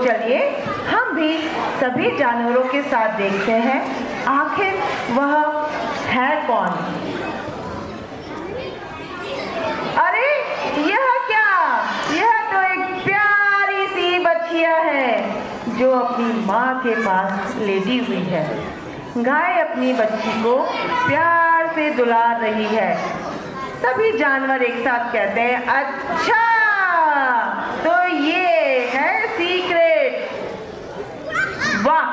चलिए हम भी सभी जानवरों के साथ देखते हैं आखिर वह है कौन। अरे यह क्या, यह तो एक प्यारी सी बच्चिया है जो अपनी माँ के पास लेटी हुई है। गाय अपनी बच्ची को प्यार से दुलार रही है। सभी जानवर एक साथ कहते हैं, अच्छा तो ये है सीक्रेट। वाह,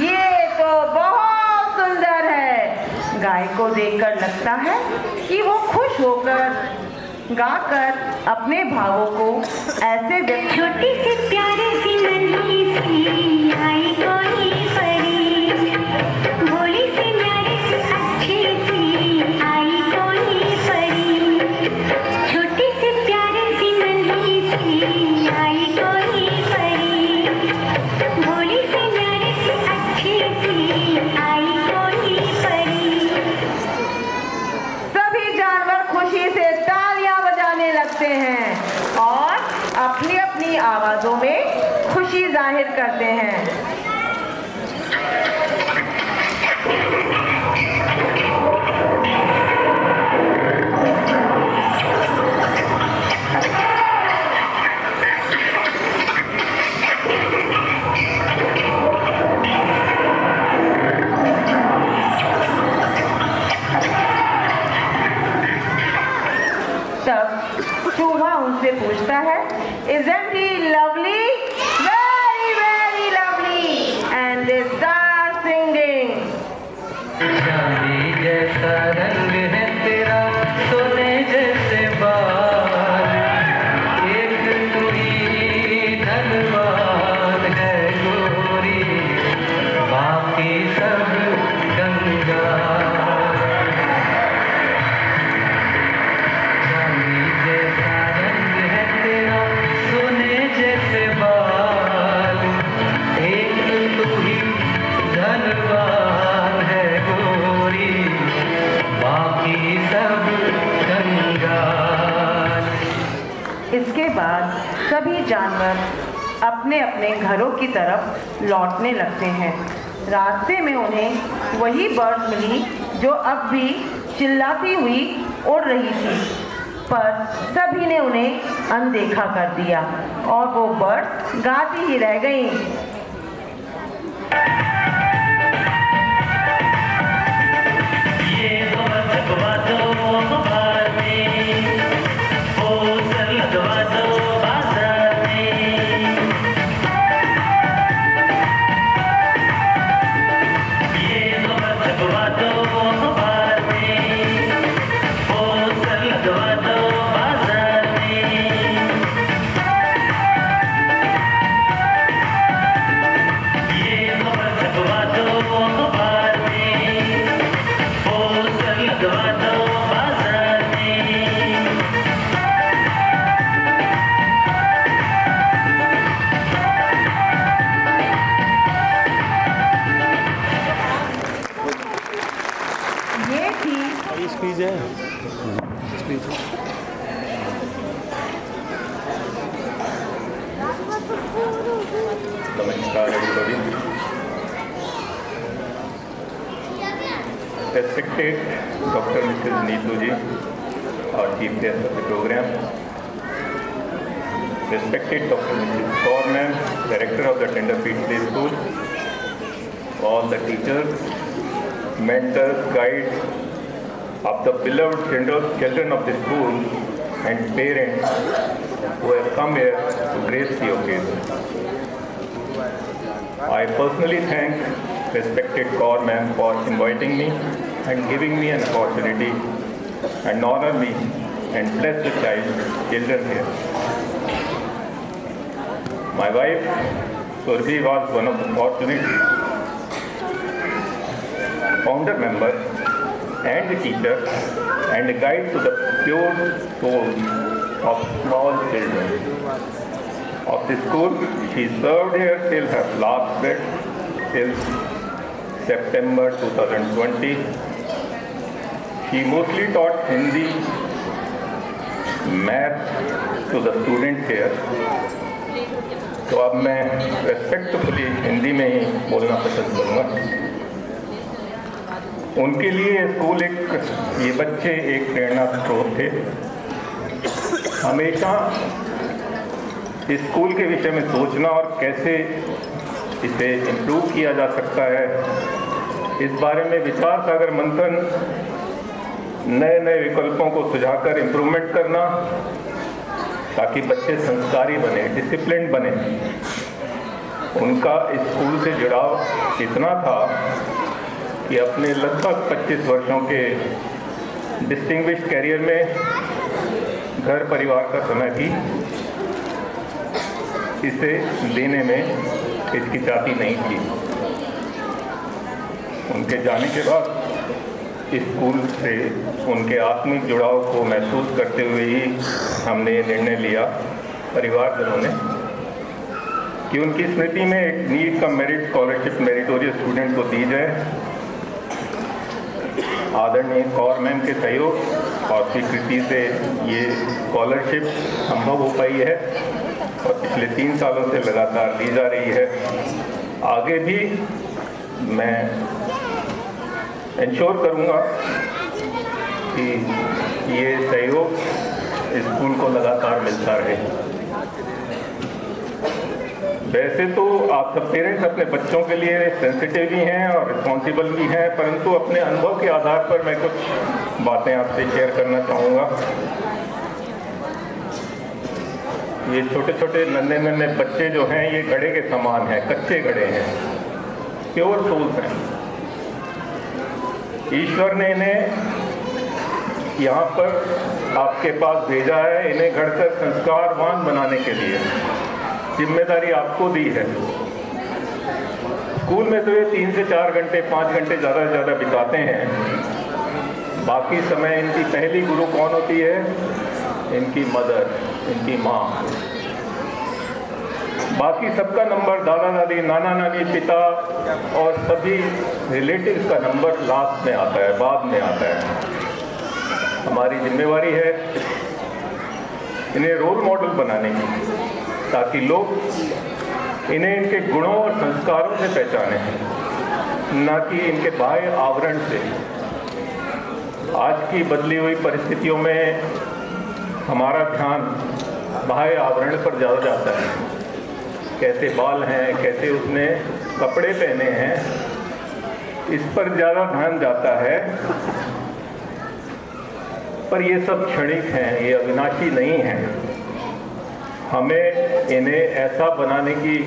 ये तो बहुत सुंदर है। गाय को देखकर लगता है कि वो खुश होकर गाकर अपने भावों को ऐसे व्यक्त। छोटी सी प्यारी सी नन्ही सी आई कोई परी, भोली सी प्यारी सी अच्छी सी आई कोई परी। छोटी सी प्यारी सी नन्ही सी आई कोई परी, भोली सी प्यारी सी अच्छी सी आई कोई परी। सभी जानवर खुशी से तालियां बजाने लगते हैं और अपनी अपनी आवाजों में खुशी जाहिर करते हैं। तब चूहा उनसे पूछता है, Isn't he lovely? Very, very lovely. And they start singing. चांदी जैसा रंग है तेरा, सोने जैसे बाल, एक तू ही धनवान है गोरी, बाकी सब कंगाल। चांदी जैसा रंग है तेरा, सोने जैसे बाल, एक तू ही धनवान है गोरी, बाकी सब कंगाल। इसके बाद सभी जानवर अपने अपने घरों की तरफ लौटने लगते हैं। रास्ते में उन्हें वही बर्ड मिली जो अब भी चिल्लाती हुई उड़ रही थी, पर सभी ने उन्हें अनदेखा कर दिया और वो बर्ड गाती ही रह गईं। स्पीच है, speech. Namaskar everybody. Respected Dr. Mrs. Neetu ji, our chief guest of the program. Respected Dr. Mrs. Kaur ma'am, director of the Tenderfeet Play School. All the teachers, mentors, guides of the beloved children of the school and parents who have come here to grace the occasion. I personally thank respected Kaur ma'am for inviting me and giving me an opportunity and honor me and bless the children here. My wife Surabhi was one of the fortunate founder members and the teacher and a guide to the pure souls of small children of the school. She served here till her last breath, till September 2020. She mostly taught Hindi, math to the students here. तो अब मैं respectfully Hindi में ही बोलना पसंद करूँगा। उनके लिए school ये बच्चे एक प्रेरणा स्रोत थे। हमेशा स्कूल के विषय में सोचना और कैसे इसे इम्प्रूव किया जा सकता है, इस बारे में विचार सागर मंथन, नए नए विकल्पों को सुझाकर इम्प्रूवमेंट करना, ताकि बच्चे संस्कारी बने, डिसिप्लिन बने। उनका स्कूल से जुड़ाव इतना था कि अपने लगभग 25 वर्षों के डिस्टिंग्विश्ड कैरियर में घर परिवार का समय भी इसे देने में हिचकिचाती नहीं थी। उनके जाने के बाद स्कूल से उनके आत्मिक जुड़ाव को महसूस करते हुए ही हमने ये निर्णय लिया परिवारजनों ने कि उनकी स्मृति में एक नीट का मेरिट स्कॉलरशिप मेरिटोरियस स्टूडेंट को दी जाए। आदरणीय कौर मैम के सहयोग और स्वीकृति से ये स्कॉलरशिप संभव हो पाई है और पिछले 3 सालों से लगातार दी जा रही है। आगे भी मैं इंश्योर करूँगा कि ये सहयोग स्कूल को लगातार मिलता रहे। वैसे तो आप सब पेरेंट्स अपने बच्चों के लिए सेंसिटिव भी हैं और रिस्पॉन्सिबल भी हैं, परंतु अपने अनुभव के आधार पर मैं कुछ बातें आपसे शेयर करना चाहूँगा। ये छोटे छोटे नन्हे नन्हे बच्चे जो हैं ये घड़े के समान हैं, कच्चे घड़े हैं, प्योर सोल्स हैं। ईश्वर ने इन्हें यहाँ पर आपके पास भेजा है, इन्हें घड़कर संस्कारवान बनाने के लिए। जिम्मेदारी आपको दी है। स्कूल में तो ये 3 से 4 घंटे 5 घंटे ज़्यादा से ज़्यादा बिताते हैं। बाकी समय इनकी पहली गुरु कौन होती है? इनकी मदर, इनकी माँ। बाकी सबका नंबर दादा दादी, नाना नानी, पिता और सभी रिलेटिव्स का नंबर लास्ट में आता है, बाद में आता है। हमारी जिम्मेवारी है इन्हें रोल मॉडल बनाने की, ताकि लोग इन्हें इनके गुणों और संस्कारों से पहचाने, न कि इनके बाह्य आवरण से। आज की बदली हुई परिस्थितियों में हमारा ध्यान बाह्य आवरण पर ज़्यादा जाता है। कैसे बाल हैं, कैसे उसने कपड़े पहने हैं, इस पर ज़्यादा ध्यान जाता है। पर ये सब क्षणिक हैं, ये अविनाशी नहीं हैं। हमें इन्हें ऐसा बनाने की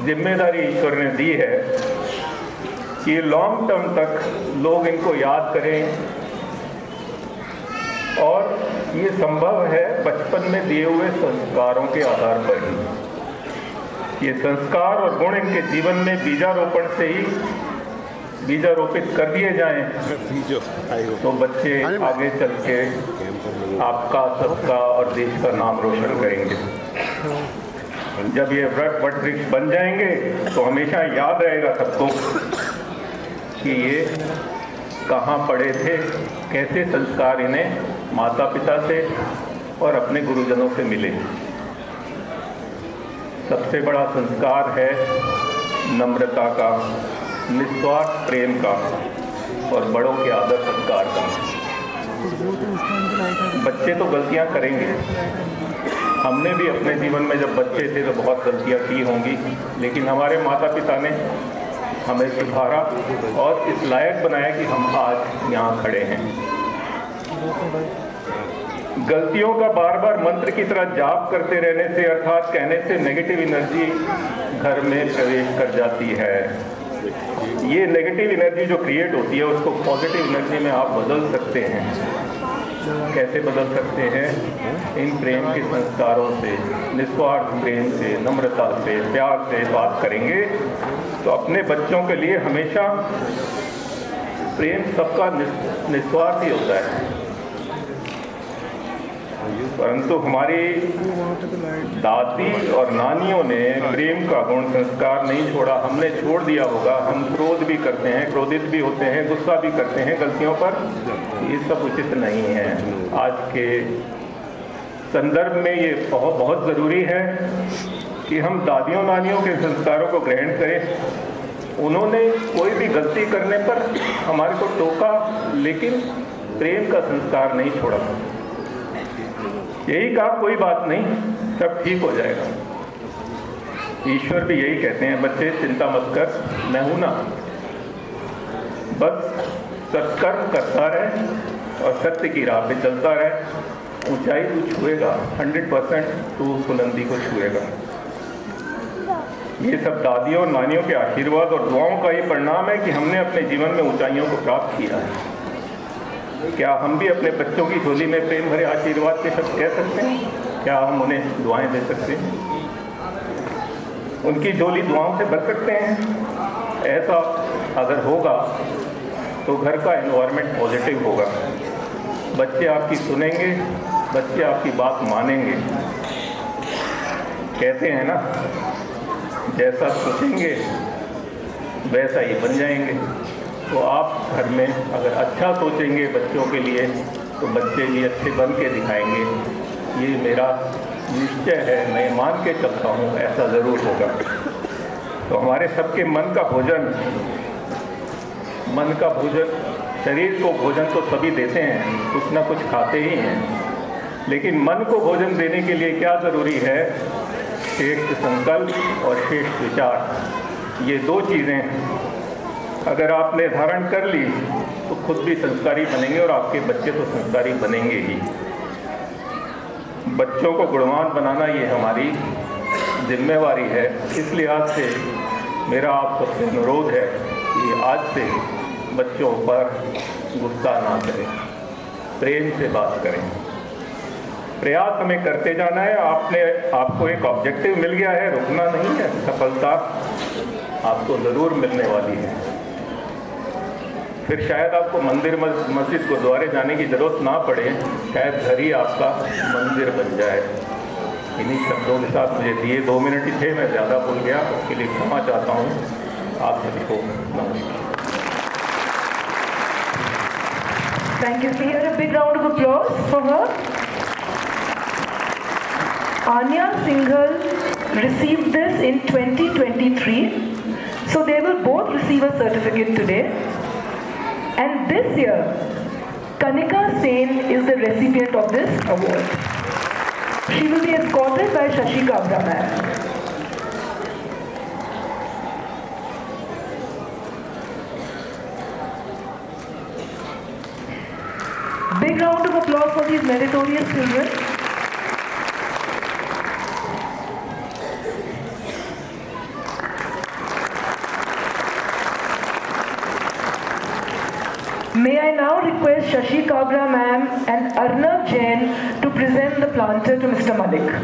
जिम्मेदारी ईश्वर ने दी है कि लॉन्ग टर्म तक लोग इनको याद करें, और ये संभव है बचपन में दिए हुए संस्कारों के आधार पर ही। ये संस्कार और गुण इनके जीवन में बीजारोपण से ही बीजारोपित कर दिए जाएं, तो बच्चे आगे चल के आपका, सबका और देश का नाम रोशन करेंगे। जब ये वट वृक्ष बन जाएंगे तो हमेशा याद रहेगा सबको कि ये कहाँ पढ़े थे, कैसे संस्कार इन्हें माता पिता से और अपने गुरुजनों से मिले। सबसे बड़ा संस्कार है नम्रता का, निस्वार्थ प्रेम का और बड़ों के आदर सत्कार का। बच्चे तो गलतियां करेंगे, हमने भी अपने जीवन में जब बच्चे थे तो बहुत गलतियां की होंगी, लेकिन हमारे माता पिता ने हमें सुधारा और इस लायक बनाया कि हम आज यहाँ खड़े हैं। गलतियों का बार बार मंत्र की तरह जाप करते रहने से, अर्थात कहने से नेगेटिव एनर्जी घर में प्रवेश कर जाती है। ये नेगेटिव एनर्जी जो क्रिएट होती है उसको पॉजिटिव एनर्जी में आप बदल सकते हैं। कैसे बदल सकते हैं? इन प्रेम के संस्कारों से, निस्वार्थ प्रेम से, नम्रता से, प्यार से बात करेंगे तो अपने बच्चों के लिए हमेशा प्रेम सबका निस्वार्थ ही होता है। परंतु हमारी दादी और नानियों ने प्रेम का गुण संस्कार नहीं छोड़ा, हमने छोड़ दिया होगा। हम क्रोध भी करते हैं, क्रोधित भी होते हैं, गुस्सा भी करते हैं गलतियों पर। ये सब उचित नहीं है। आज के संदर्भ में ये बहुत ज़रूरी है कि हम दादियों नानियों के संस्कारों को ग्रहण करें। उन्होंने कोई भी गलती करने पर हमारे को टोका, लेकिन प्रेम का संस्कार नहीं छोड़ा। यही कहा कोई बात नहीं, सब ठीक हो जाएगा। ईश्वर भी यही कहते हैं, बच्चे चिंता मत कर, मैं हूं ना, बस सत्कर्म करता रहे और सत्य की राह पे चलता रहे। ऊंचाई तू छुएगा, 100% तू बुलंदी को छुएगा। ये सब दादियों और नानियों के आशीर्वाद और दुआओं का ही परिणाम है कि हमने अपने जीवन में ऊंचाइयों को प्राप्त किया है। क्या हम भी अपने बच्चों की झोली में प्रेम भरे आशीर्वाद के शब्द कह सकते हैं? क्या हम उन्हें दुआएं दे सकते हैं? उनकी झोली दुआओं से भर सकते हैं? ऐसा अगर होगा तो घर का एनवायरनमेंट पॉजिटिव होगा। बच्चे आपकी सुनेंगे, बच्चे आपकी बात मानेंगे। कहते हैं ना, जैसा सोचेंगे वैसा ही बन जाएंगे। तो आप घर में अगर अच्छा सोचेंगे बच्चों के लिए, तो बच्चे भी अच्छे बन के दिखाएंगे। ये मेरा निश्चय है, मैं मान के चलता हूँ, ऐसा ज़रूर होगा। तो हमारे सबके मन का भोजन, शरीर को भोजन तो सभी देते हैं, कुछ ना कुछ खाते ही हैं, लेकिन मन को भोजन देने के लिए क्या ज़रूरी है? श्रेष्ठ संकल्प और श्रेष्ठ विचार। ये दो चीज़ें अगर आपने धारण कर ली तो खुद भी संस्कारी बनेंगे और आपके बच्चे तो संस्कारी बनेंगे ही। बच्चों को गुणवान बनाना ये हमारी जिम्मेवारी है। इस लिहाज से मेरा आप सबसे अनुरोध है कि आज से बच्चों पर गुस्सा ना करें, प्रेम से बात करें। प्रयास हमें करते जाना है। आपको एक ऑब्जेक्टिव मिल गया है, रुकना नहीं है। सफलता आपको ज़रूर मिलने वाली है। फिर शायद आपको मंदिर मस्जिद गुरुद्वारे जाने की ज़रूरत ना पड़े, शायद घर ही आपका मंदिर बन जाए। इन्हीं शब्दों के साथ मुझे दिए 2 मिनट ही थे, मैं ज़्यादा भूल गया, उसके लिए क्षमा चाहता हूँ। आप सभी को नमस्कार। Thank you. So here a big round of applause for her. Anya Singhal received this in 2023. So they will both receive a certificate today. And this year, Kanika Sen is the recipient of this award. She will be escorted by Shashi Kabra ma'am. Big round of applause for these meritorious children. May I now request Shashi Kabra ma'am and Arnav Jain to present the planter to Mr. Malik.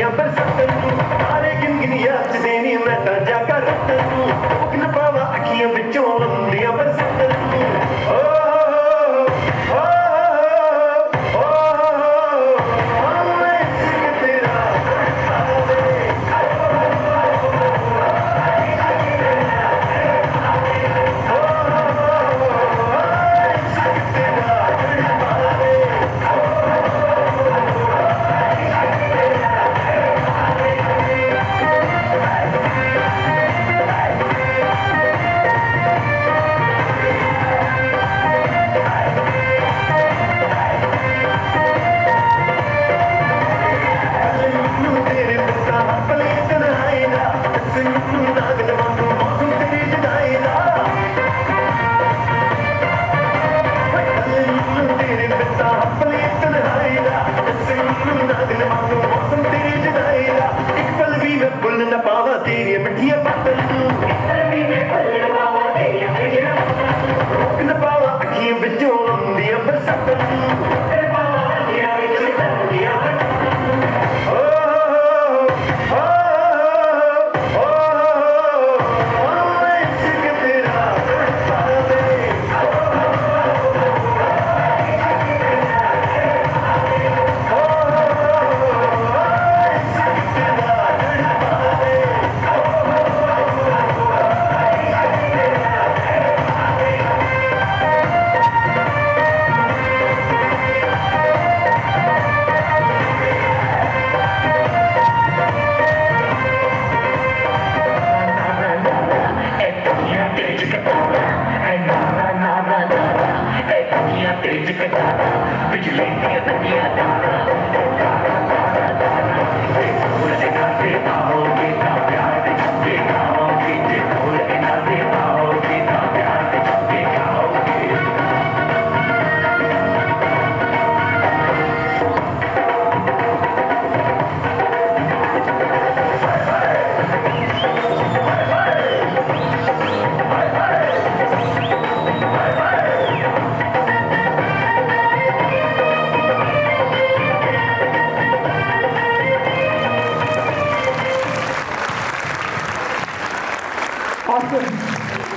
ਦੀਆਂ ਬਰਸਾਤਾਂ ਨੂੰ ਸਾਰੇ ਗਿਣਗਿਣੀਆਂ ਚ ਦੇਣੀ ਮੈਂ ਤਾਂ ਜਾ ਕਰ ਤੈਨੂੰ ਉਗਨ ਪਾਵਾ ਅੱਖੀਆਂ ਵਿੱਚੋਂ ਲੰਦੀਆਂ ਬਰਸਾਤਾਂ ਨੂੰ ਓ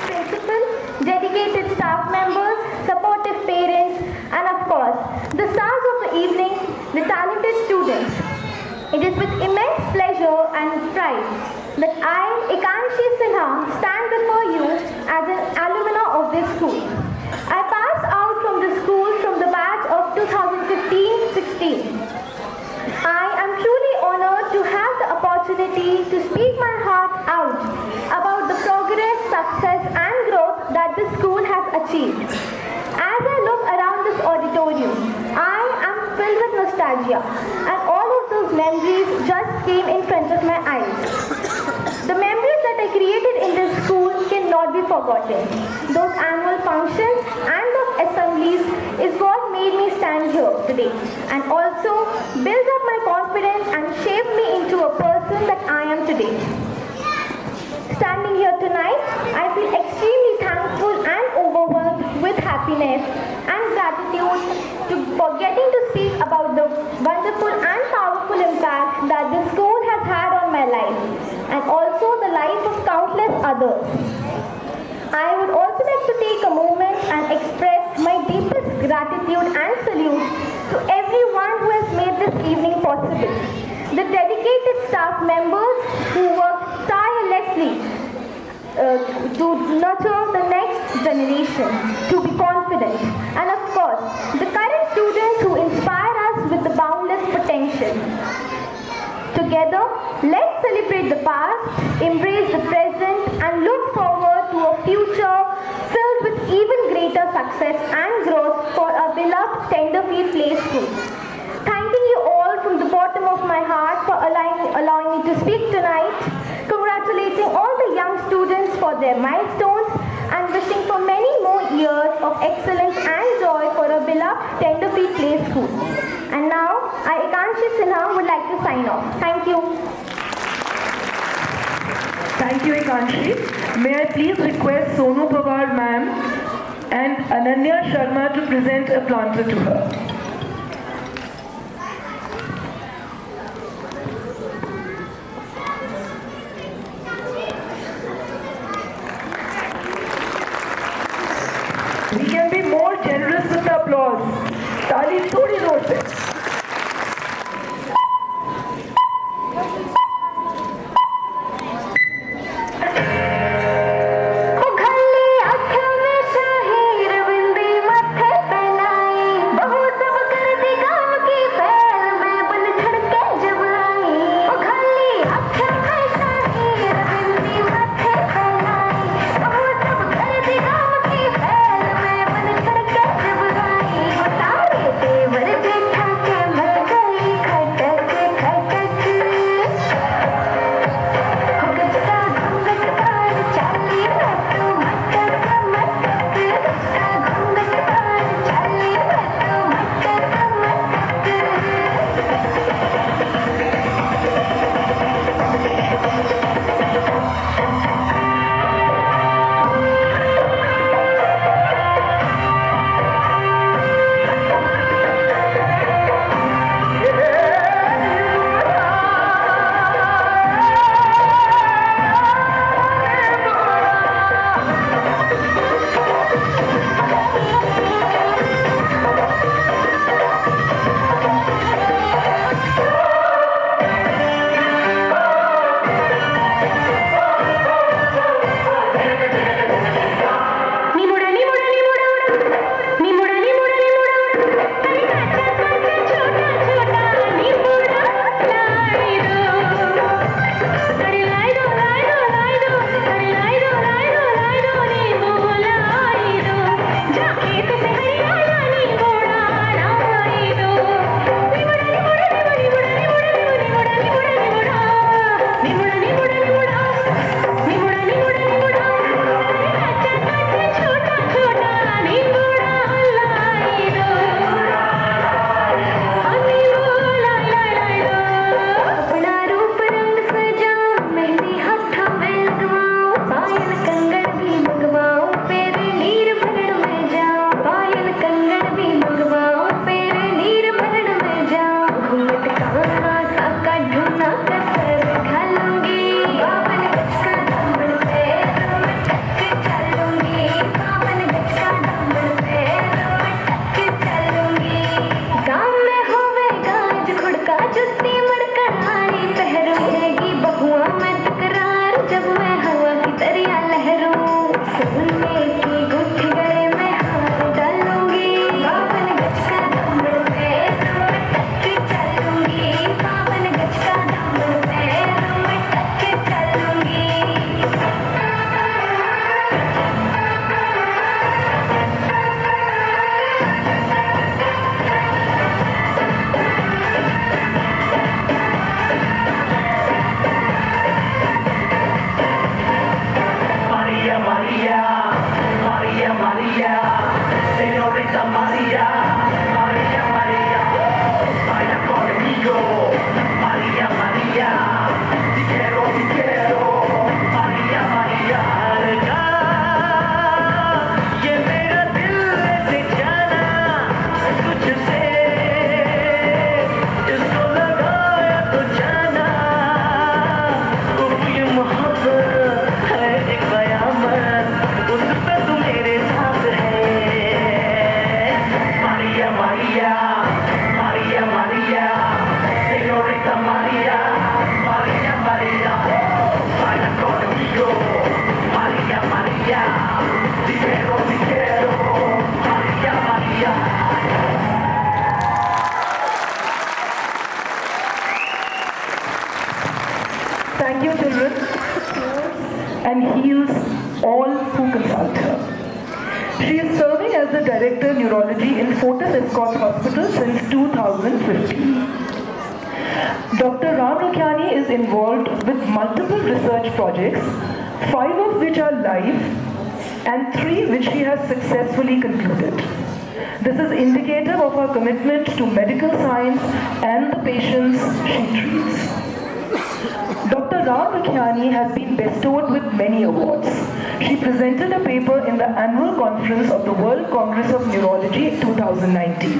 Principal, dedicated staff members, supportive parents, and of course, the stars of the evening, the talented students. It is with immense pleasure and pride that I, Ekanshi Sinha, stand before you as an alumna of this school. I passed out from the school from the batch of 2015-16. I am truly honored to have the opportunity to speak my heart out about the progress, success and growth that this school has achieved. As I look around this auditorium, I am filled with nostalgia and all of those memories just came in front of my eyes. The memories that I created in this school cannot be forgotten. Those annual functions and those assemblies is what made me stand here today and also build up my confidence and shaped me into a person that I am today. Standing here tonight, I feel extremely thankful and overwhelmed with happiness and gratitude for getting to speak about the wonderful and powerful impact that this school has had on my life and also the life of countless others. I would also like to take a moment and express my deepest gratitude and salute to everyone who has made this evening possible. The dedicated staff members who worked tirelessly to nurture the next generation, to be confident, and of course, the current students who inspire us with the boundless potential. Together, let's celebrate the past, embrace the present, and look forward to a future filled with even greater success and growth for our beloved Tenderfield Play School. Thanking you all from the bottom of my heart for allowing me to speak tonight, congratulating all the young students for their milestones, and wishing for many more years of excellence and joy for our beloved Tenderfield Play School. And now, I, Ekanshi Sinha, would like to sign off. Thank you. Thank you, Ekanshi. May I please request Sonu Pawar ma'am and Ananya Sharma to present a planter to her. ताली थोड़ी जोर से। Thank you, children, and heals all who consult her. She is serving as the Director Neurology in Fortis Escorts Hospital since 2015. Dr. Ram Lokhiani is involved with multiple research projects, 5 of which are live and 3 which she has successfully concluded. This is indicative of her commitment to medical science and the patients she treats. Dr. Ram Rakhiani has been bestowed with many awards. She presented a paper in the annual conference of the World Congress of Neurology 2019.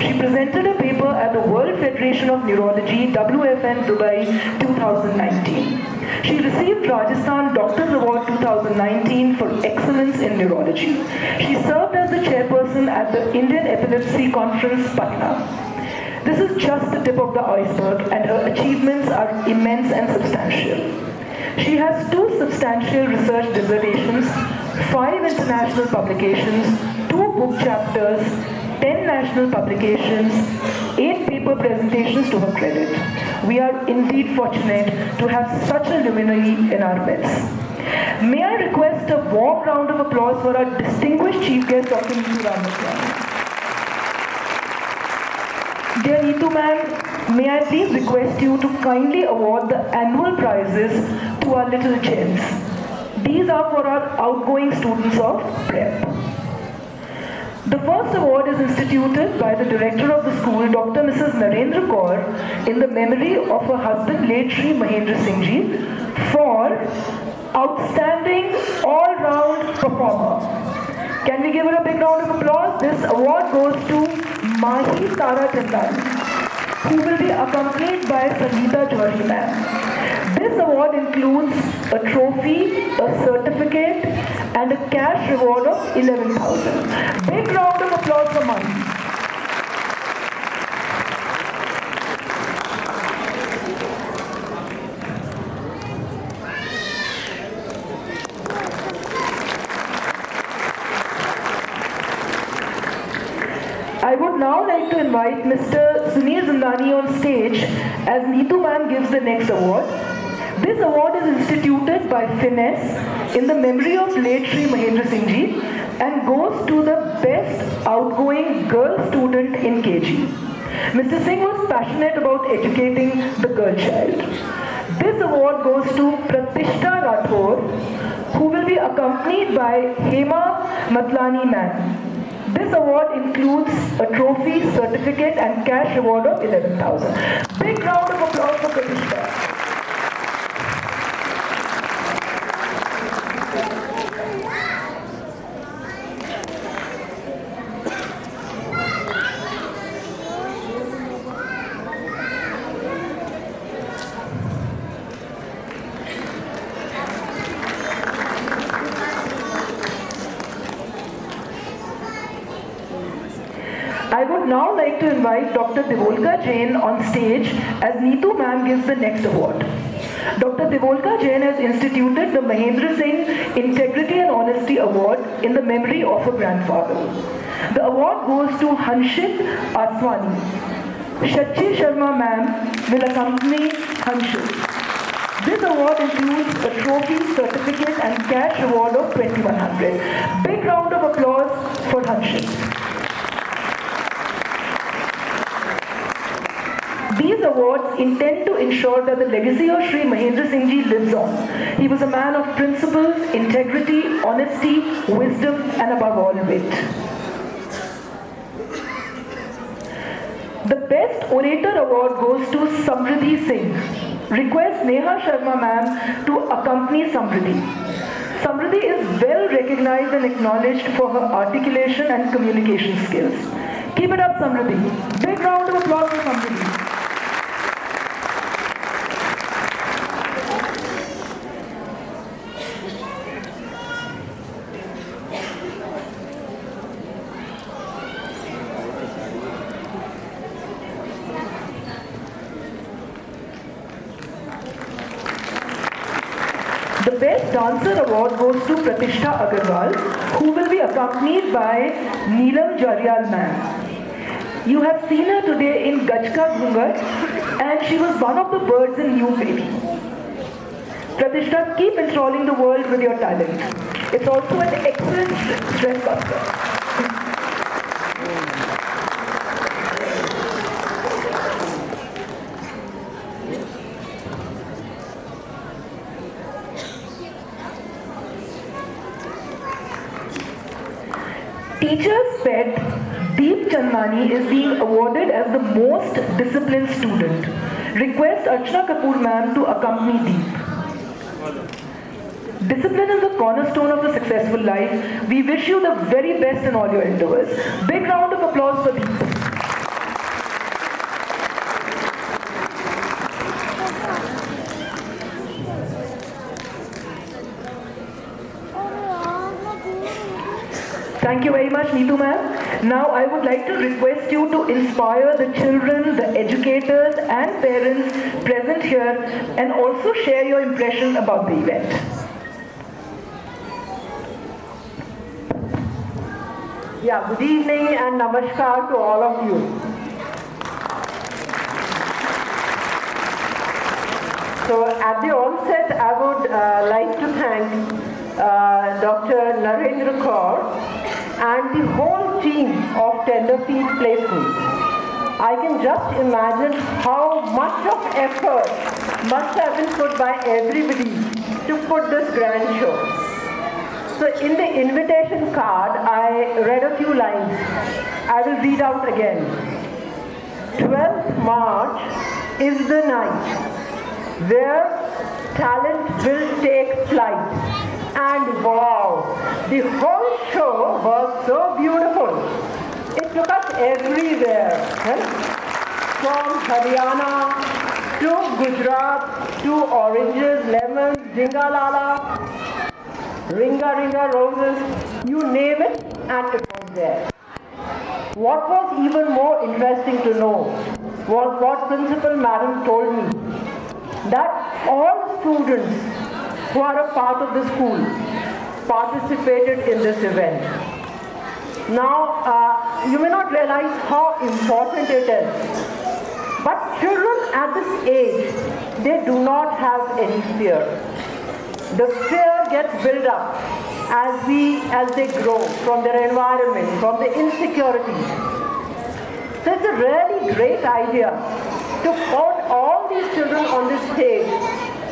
She presented a paper at the World Federation of Neurology WFN Dubai 2019. She received Rajasthan Doctors Award 2019 for excellence in neurology. She served as the chairperson at the Indian Epilepsy Conference, Patna. This is just the tip of the iceberg, and her achievements are immense and substantial. She has 2 substantial research dissertations, 5 international publications, 2 book chapters, 10 national publications, 8 paper presentations to her credit. We are indeed fortunate to have such a luminary in our midst. May I request a warm round of applause for our distinguished chief guest, Dr. Neetu Ram Rakhiani. Dear Neetu ma'am, may I please request you to kindly award the annual prizes to our little gems. These are for our outgoing students of PrEP. The first award is instituted by the director of the school, Dr. Mrs. Narendra Kaur, in the memory of her husband, late Shri Mahendra Singh Ji, for outstanding all-round performer. Can we give her a big round of applause? This award goes to Mahi Tara Chandani, who will be accompanied by Sangeeta Johari ma'am. This award includes a trophy, a certificate, and a cash reward of 11,000. Big round of applause for Mahi. I would now like to invite Mr. Sunil Zindani on stage as Neetu ma'am gives the next award. This award is instituted by Finesse in the memory of late Shri Mahendra Singh Ji and goes to the best outgoing girl student in KG. Mr. Singh was passionate about educating the girl child. This award goes to Pratishta Rathore, who will be accompanied by Hema Matlani ma'am. This award includes a trophy, certificate, and cash reward of 11,000. Big round of applause for Pratishta. I would now like to invite Dr. Devolka Jain on stage as Neetu ma'am gives the next award. Dr. Devolka Jain has instituted the Mahendra Singh Integrity and Honesty Award in the memory of her grandfather. The award goes to Hanshit Aswani. Shachi Sharma ma'am will accompany Hanshit. This award includes a trophy, certificate, and cash reward of 2,100. Big round of applause for Hanshit. These awards intend to ensure that the legacy of Shri Mahendra Singh Ji lives on. He was a man of principles, integrity, honesty, wisdom, and above all, wit. The Best Orator Award goes to Samriddhi Singh. Request Neha Sharma ma'am to accompany Samriddhi. Samriddhi is well recognized and acknowledged for her articulation and communication skills. Keep it up, Samriddhi. Big round of applause for Samriddhi. The Best Dancer Award goes to Pratishtha Agarwal, who will be accompanied by Neelam Jaryal ma'am. You have seen her today in Gajka Ghungar, and she was one of the birds in New Baby. Pratishtha, keep enthralling the world with your talent. It's also an excellent stress buster. Teachers said Deep Chandmani is being awarded as the most disciplined student. Request Archana Kapoor ma'am to accompany Deep. Discipline is the cornerstone of a successful life. We wish you the very best in all your endeavors. Big round of applause for these. Thank you very much, Neetu ma'am. Now I would like to request you to inspire the children, the educators and parents present here and also share your impression about the event. Yeah, good evening and namaskar to all of you. So at the onset, I would like to thank Dr. Narendra Kaur and the whole team of Tenderfield Play School. I can just imagine how much of effort must have been put by everybody to put this grand show. So in the invitation card, I read a few lines. I will read out again. 12th March is the night where talent will take flight. And wow, the whole show was so beautiful. It took us everywhere, from Haryana to Gujarat to oranges, lemons, jingalala, ringa ringa roses, you name it, and it was there. What was even more interesting to know was what Principal Madam told me, that all students who are a part of the school participated in this event. Now, you may not realize how important it is, but children at this age, they do not have any fear. The fear gets built up as they grow from their environment, from the insecurities. So it's a really great idea to put all these children on this stage,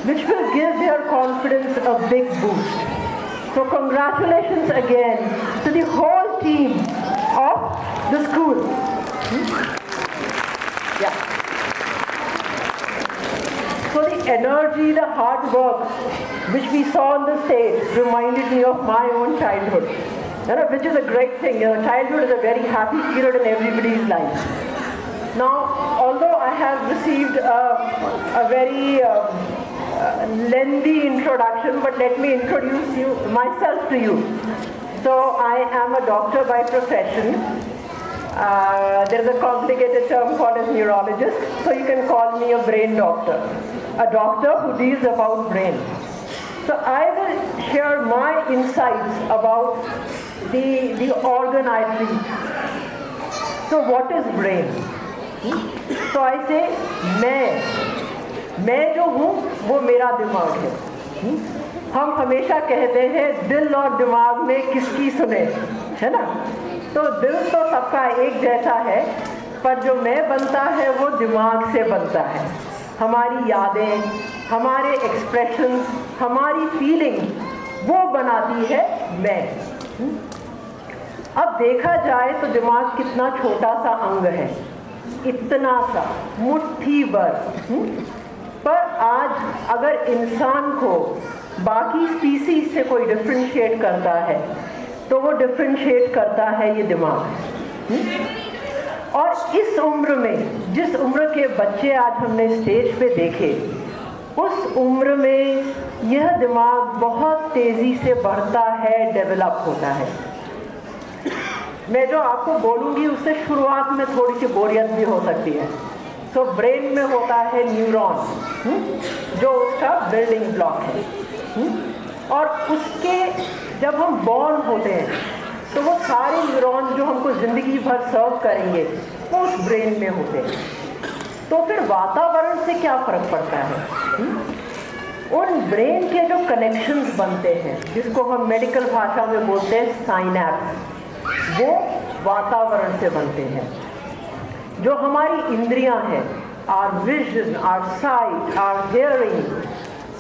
which will give their confidence a big boost. So congratulations again to the whole team of the school. Yeah. So the energy, the hard work which we saw on the stage reminded me of my own childhood, which is a great thing. Childhood is a very happy period in everybody's life. Now, although I have received a very lengthy introduction, but let me introduce myself to you. So I am a doctor by profession. There is a complicated term called as neurologist, so you can call me a brain doctor, a doctor who deals about brain. So I will share my insights about the organ I treat. So what is brain? So I say, मैं जो हूँ वो मेरा दिमाग है। हम हमेशा कहते हैं दिल और दिमाग में किसकी सुने, है ना? तो दिल तो सबका एक जैसा है, पर जो मैं बनता है वो दिमाग से बनता है। हमारी यादें, हमारे एक्सप्रेशंस, हमारी फीलिंग वो बनाती है मैं। अब देखा जाए तो दिमाग कितना छोटा सा अंग है, इतना सा मुट्ठी भर। पर आज अगर इंसान को बाकी स्पीसीज से कोई डिफरेंशिएट करता है तो वो डिफरेंशिएट करता है ये दिमाग। और इस उम्र में, जिस उम्र के बच्चे आज हमने स्टेज पे देखे, उस उम्र में यह दिमाग बहुत तेज़ी से बढ़ता है, डेवलप होता है। मैं जो आपको बोलूँगी उससे शुरुआत में थोड़ी सी बोरियत भी हो सकती है। तो ब्रेन में होता है न्यूरॉन, जो उसका बिल्डिंग ब्लॉक है, और उसके जब हम बॉर्न होते हैं तो वो सारे न्यूरॉन जो हमको ज़िंदगी भर सर्व करेंगे वो उस ब्रेन में होते हैं। तो फिर वातावरण से क्या फ़र्क पड़ता है? उन ब्रेन के जो कनेक्शंस बनते हैं, जिसको हम मेडिकल भाषा में बोलते हैं साइनैप्स, वो वातावरण से बनते हैं। जो हमारी इंद्रियां हैं, our vision, our sight, our hearing,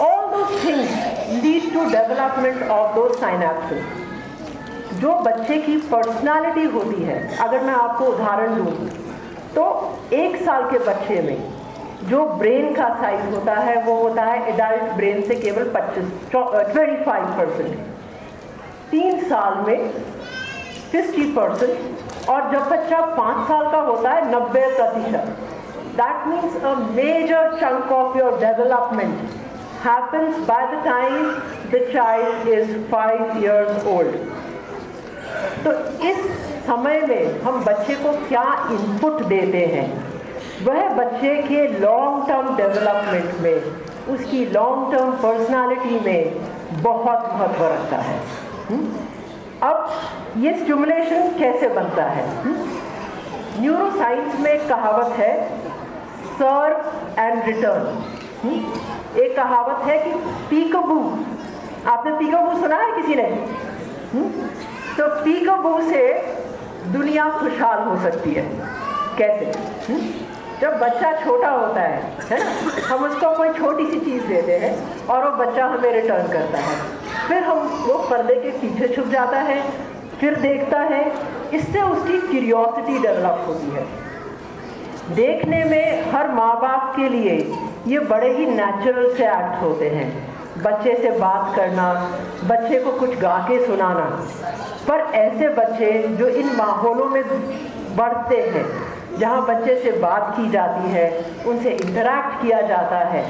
all those things lead to development of those synapses. जो बच्चे की पर्सनालिटी होती है, अगर मैं आपको उदाहरण दूँ तो 1 साल के बच्चे में जो ब्रेन का साइज होता है वो होता है एडल्ट ब्रेन से केवल 25%। 3 साल में 50%, और जब बच्चा 5 साल का होता है 90%। That means a major chunk of your development happens by the time the child is 5 years old. तो इस समय में हम बच्चे को क्या इनपुट देते हैं, वह बच्चे के लॉन्ग टर्म डेवलपमेंट में, उसकी लॉन्ग टर्म पर्सनालिटी में बहुत महत्व रखता है। अब ये स्टिमुलेशन कैसे बनता है? न्यूरोसाइंस में एक कहावत है, सर्व एंड रिटर्न। एक कहावत है कि पीकबू, आपने पीकबू सुना है किसी ने? तो पीकबू से दुनिया खुशहाल हो सकती है। कैसे? जब बच्चा छोटा होता है ना, हम उसको कोई छोटी सी चीज़ देते हैं और वो बच्चा हमें रिटर्न करता है, फिर हम वो पर्दे के पीछे छुप जाता है, फिर देखता है। इससे उसकी क्यूरियोसिटी डेवलप होती है। देखने में हर माँ बाप के लिए ये बड़े ही नेचुरल से एक्ट होते हैं, बच्चे से बात करना, बच्चे को कुछ गा के सुनाना। पर ऐसे बच्चे जो इन माहौलों में बढ़ते हैं, जहाँ बच्चे से बात की जाती है, उनसे इंटरैक्ट किया जाता है,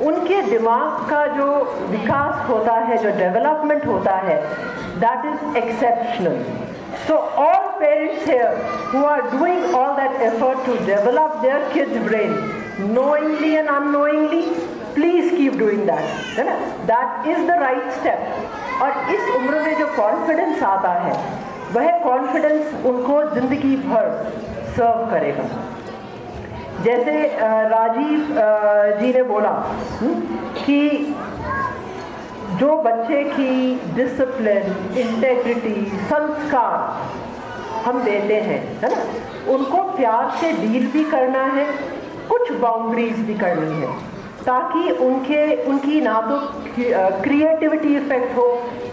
उनके दिमाग का जो विकास होता है, जो डेवलपमेंट होता है, that is exceptional. So all parents here who are doing all that effort to develop their kids' brain, knowingly and unknowingly, please keep doing that, है ना? That is the right step। और इस उम्र में जो confidence आता है, वह कॉन्फिडेंस उनको जिंदगी भर सर्व करेगा। जैसे राजीव जी ने बोला कि जो बच्चे की डिसिप्लिन, इंटेग्रिटी, संस्कार हम देते हैं, है ना, उनको प्यार से डील भी करना है, कुछ बाउंड्रीज भी करनी है, ताकि उनकी ना तो क्रिएटिविटी इफेक्ट हो,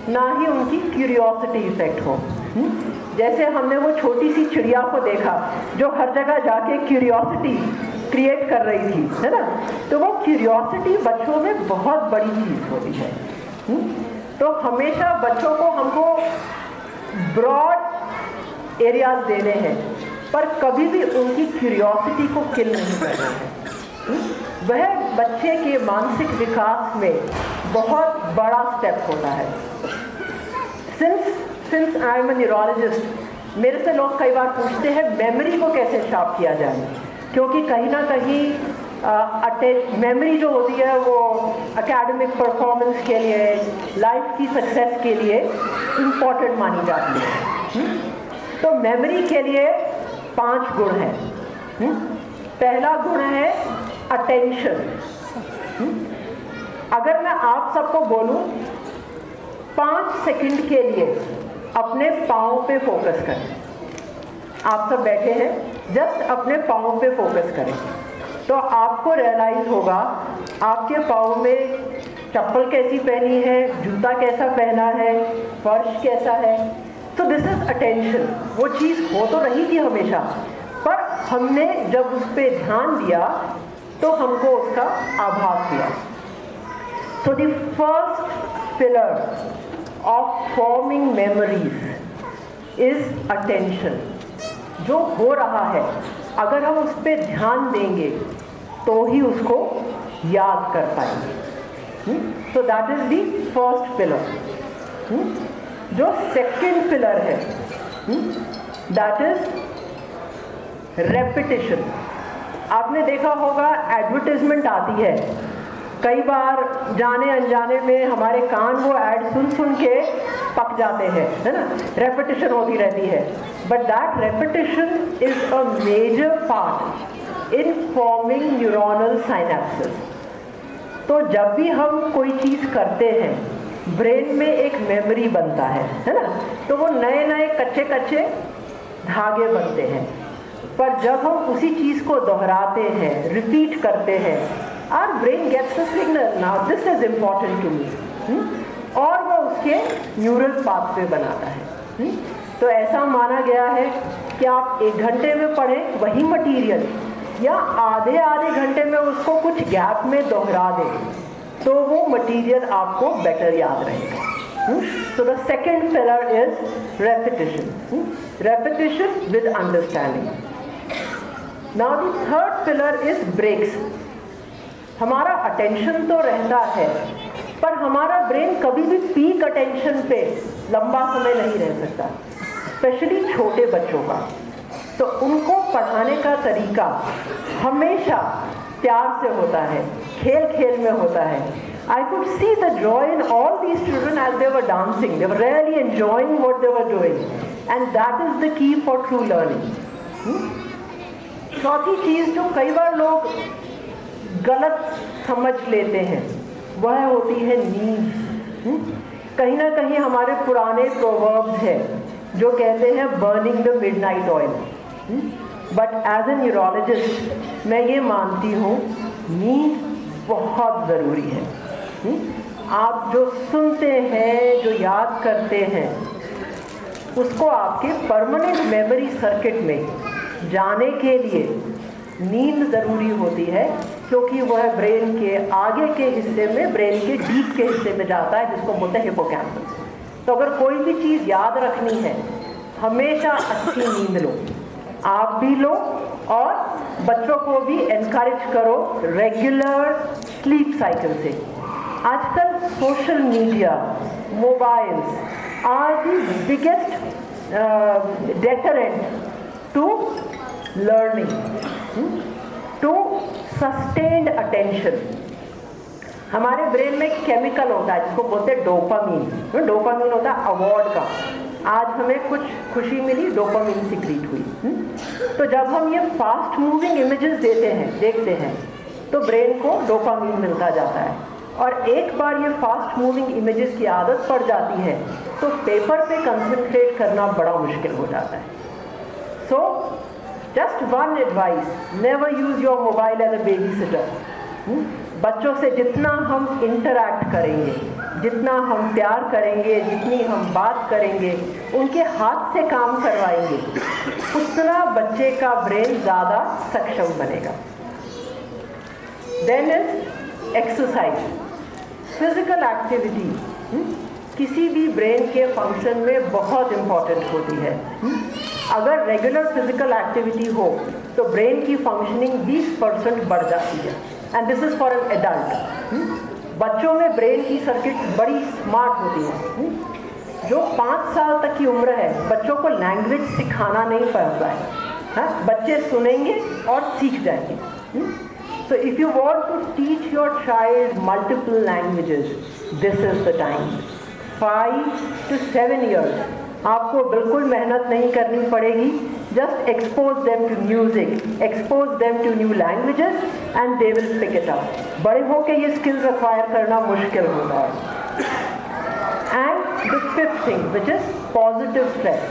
ना ही उनकी क्यूरियोसिटी इफेक्ट हो। जैसे हमने वो छोटी सी चिड़िया को देखा जो हर जगह जाके क्यूरियोसिटी क्रिएट कर रही थी, है ना, तो वो क्यूरियोसिटी बच्चों में बहुत बड़ी चीज़ होती है। तो हमेशा बच्चों को हमको ब्रॉड एरियाज देने हैं, पर कभी भी उनकी क्यूरियोसिटी को किल नहीं करना है। वह बच्चे के मानसिक विकास में बहुत बड़ा स्टेप होता है। Since I am a neurologist, मेरे से लोग कई बार पूछते हैं मेमोरी को कैसे शार्प किया जाए, क्योंकि कहीं ना कहीं मेमोरी जो होती है वो एकेडमिक परफॉर्मेंस के लिए, लाइफ की सक्सेस के लिए इम्पॉर्टेंट मानी जाती है। तो मेमोरी के लिए 5 गुण हैं। पहला गुण है अटेंशन। अगर मैं आप सबको बोलूं 5 सेकंड के लिए अपने पाँव पे फोकस करें, आप सब बैठे हैं, जस्ट अपने पाँव पे फोकस करें, तो आपको रियलाइज होगा आपके पाँव में चप्पल कैसी पहनी है, जूता कैसा पहना है, फर्श कैसा है। तो दिस इज अटेंशन। वो चीज़ हो तो रही थी हमेशा, पर हमने जब उस पर ध्यान दिया तो हमको उसका आभास हुआ। So the first pillar of forming memories is attention. जो हो रहा है अगर हम उस पर ध्यान देंगे तो ही उसको याद कर पाएंगे। So that is the first pillar. जो सेकंड पिलर है दैट इज रेपिटेशन। आपने देखा होगा एडवर्टाइजमेंट आती है, कई बार जाने अनजाने में हमारे कान वो ऐड सुन सुन के पक जाते हैं, है ना, रेपिटेशन होती रहती है। But that repetition is a major part in forming neuronal synapses. तो जब भी हम कोई चीज़ करते हैं ब्रेन में एक मेमोरी बनता है ना, तो वो नए नए कच्चे कच्चे धागे बनते हैं। पर जब हम उसी चीज़ को दोहराते हैं, रिपीट करते हैं, our brain gets the signal, now this is important to me, और वो उसके न्यूरल पाथवे बनाता है। तो ऐसा माना गया है कि आप 1 घंटे में पढ़ें वही मटेरियल या आधे आधे घंटे में उसको कुछ गैप में दोहरा दें, तो वो मटेरियल आपको बेटर याद रहेगा। So the second pillar is repetition. Repetition with understanding. Now the third pillar is breaks. हमारा अटेंशन तो रहता है, पर हमारा ब्रेन कभी भी पीक अटेंशन पे लंबा समय नहीं रह सकता, स्पेशली छोटे बच्चों का। तो उनको पढ़ाने का तरीका हमेशा प्यार से होता है, खेल खेल में होता है। I could see the joy in all these children as they were dancing. They were really enjoying what they were doing, and that is the key for true learning. चौथी चीज जो कई बार लोग गलत समझ लेते हैं, वह होती है नींद। कहीं ना कहीं हमारे पुराने प्रोवर्ब्स हैं जो कहते हैं burning the midnight oil, but as a neurologist मैं ये मानती हूँ नींद बहुत ज़रूरी है। आप जो सुनते हैं, जो याद करते हैं, उसको आपके परमानेंट मेमोरी सर्किट में जाने के लिए नींद ज़रूरी होती है, क्योंकि वह ब्रेन के आगे के हिस्से में, ब्रेन के डीप के हिस्से में जाता है, जिसको बोलते हैं हिप्पोकैम्पस। तो अगर कोई भी चीज़ याद रखनी है, हमेशा अच्छी नींद लो, आप भी लो और बच्चों को भी एनकरेज करो रेगुलर स्लीप साइकिल से। आजकल social media, mobiles are the biggest deterrent to learning, to sustained attention. हमारे ब्रेन में एक केमिकल होता है जिसको बोलते हैं डोपामीन। डोपामीन होता है अवार्ड का। आज हमें कुछ खुशी मिली, डोपामीन सिक्रीट हुई। तो जब हम ये फास्ट मूविंग इमेजेस देखते हैं तो ब्रेन को डोपामीन मिलता जाता है, और एक बार ये फास्ट मूविंग इमेजेस की आदत पड़ जाती है तो पेपर पे कंसंट्रेट करना बड़ा मुश्किल हो जाता है। So just one advice, never use your mobile as a baby sitter. बच्चों से जितना हम इंटरैक्ट करेंगे, जितना हम प्यार करेंगे, जितनी हम बात करेंगे, उनके हाथ से काम करवाएंगे, उतना बच्चे का ब्रेन ज़्यादा सक्षम बनेगा। Then is exercise, physical activity किसी भी ब्रेन के फंक्शन में बहुत इम्पॉर्टेंट होती है। अगर रेगुलर फिजिकल एक्टिविटी हो तो ब्रेन की फंक्शनिंग 20% बढ़ जाती है, and this is for an adult. बच्चों में ब्रेन की सर्किट बड़ी स्मार्ट होती है। जो 5 साल तक की उम्र है, बच्चों को लैंग्वेज सिखाना नहीं पड़ता है, बच्चे सुनेंगे और सीख जाएंगे। So if you want to teach your child multiple languages, this is the time. 5 to 7 years, आपको बिल्कुल मेहनत नहीं करनी पड़ेगी। Just expose them to music, expose them to new languages, and they will pick it up. बड़े होके ये skills acquire करना मुश्किल होता है। And the fifth thing, which is positive stress,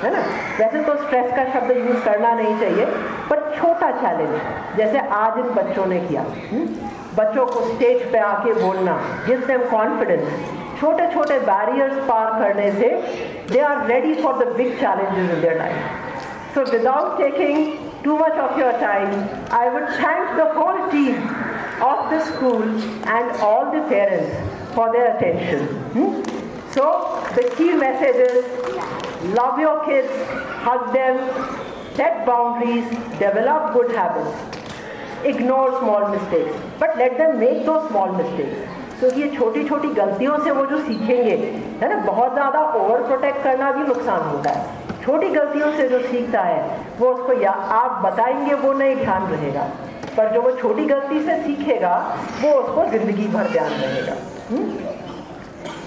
है ना। वैसे तो स्ट्रेस का शब्द यूज करना नहीं चाहिए, पर छोटा चैलेंज जैसे आज इन बच्चों ने किया, बच्चों को स्टेज पे आके बोलना, गिव देम कॉन्फिडेंस। छोटे छोटे बैरियर्स पार करने से they are ready for the big challenges in their life. So without taking too much of your time, I would thank the whole team of the school and all the parents for their attention. So the key message is love your kids, hug them, set boundaries, develop good habits, ignore small mistakes, but let them make those small mistakes. क्योंकि ये छोटी छोटी गलतियों से वो जो सीखेंगे, है ना, बहुत ज़्यादा ओवर प्रोटेक्ट करना भी नुकसान होता है। छोटी गलतियों से जो सीखता है वो उसको या आप बताएंगे वो नहीं ध्यान रहेगा, पर जो वो छोटी गलती से सीखेगा वो उसको ज़िंदगी भर ध्यान रहेगा।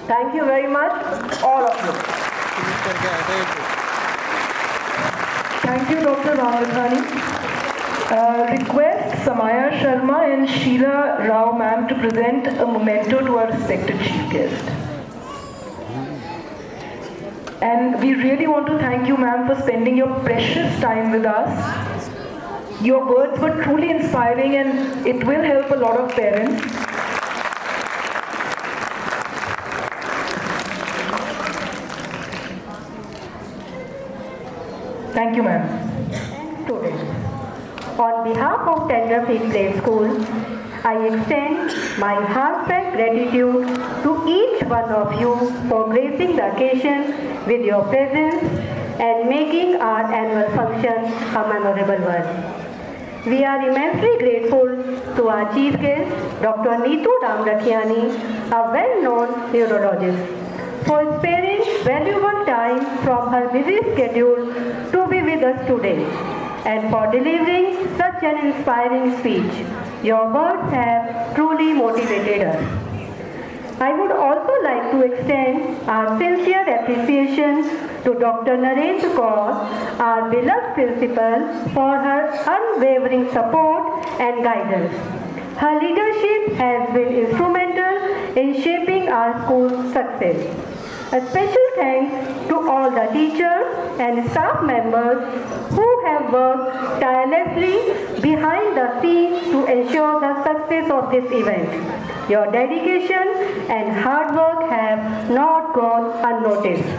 Thank you very much, all of you. Thank you, Dr. Ramalkhani. Request Samaya Sharma and Sheila Rao ma'am to present a memento to our respected chief guest. And we really want to thank you, ma'am, for spending your precious time with us. Your words were truly inspiring and it will help a lot of parents. Thank you, ma'am. Students, On behalf of Tenderfeet Play School, I extend my heartfelt gratitude to each one of you for gracing the occasion with your presence and making our annual function a memorable one. We are immensely grateful to our chief guest, Dr. Neetu Ramrakhiani, a well-known neurologist, for sparing valuable time from her busy schedule to be with us today and for delivering such an inspiring speech. Your words have truly motivated us. I would also like to extend our sincere appreciation to Dr. Narendra Kaur, our beloved principal, for her unwavering support and guidance. Her leadership has been instrumental in shaping our school's success. A special thanks to all the teachers and staff members who have worked tirelessly behind the scenes to ensure the success of this event. Your dedication and hard work have not gone unnoticed.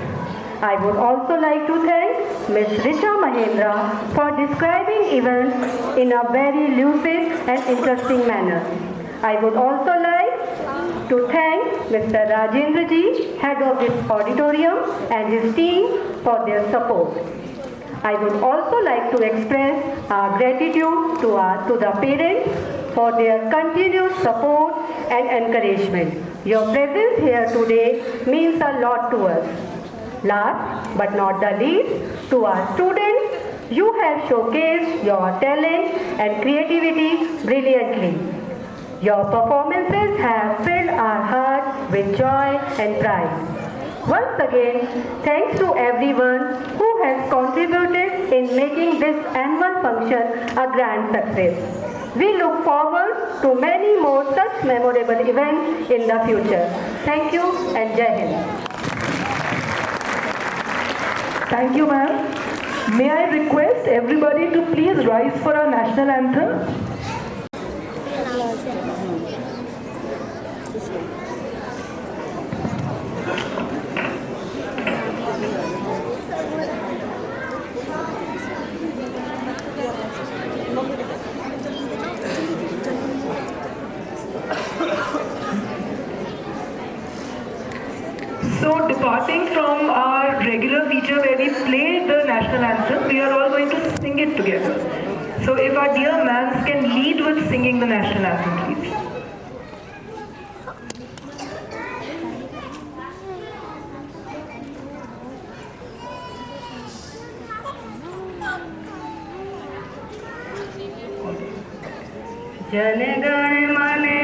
I would also like to thank Ms. Richa Mahendra for describing events in a very lucid and interesting manner. I would also like to thank Mr. Rajendra Ji, head of this auditorium, and his team for their support. I would also like to express our gratitude to the parents for their continued support and encouragement. Your presence here today means a lot to us. Last but not the least, to our students, you have showcased your talent and creativity brilliantly. Your performances have filled our hearts with joy and pride. Once again, thanks to everyone who has contributed in making this annual function a grand success. We look forward to many more such memorable events in the future. Thank you and Jai Hind. Thank you, ma'am. May I request everybody to please rise for our national anthem? So, departing from our regular feature where we play the national anthem, we are all going to sing it together. So, if our dear ma'ams can lead with singing the national anthem, please. Jana Gana मन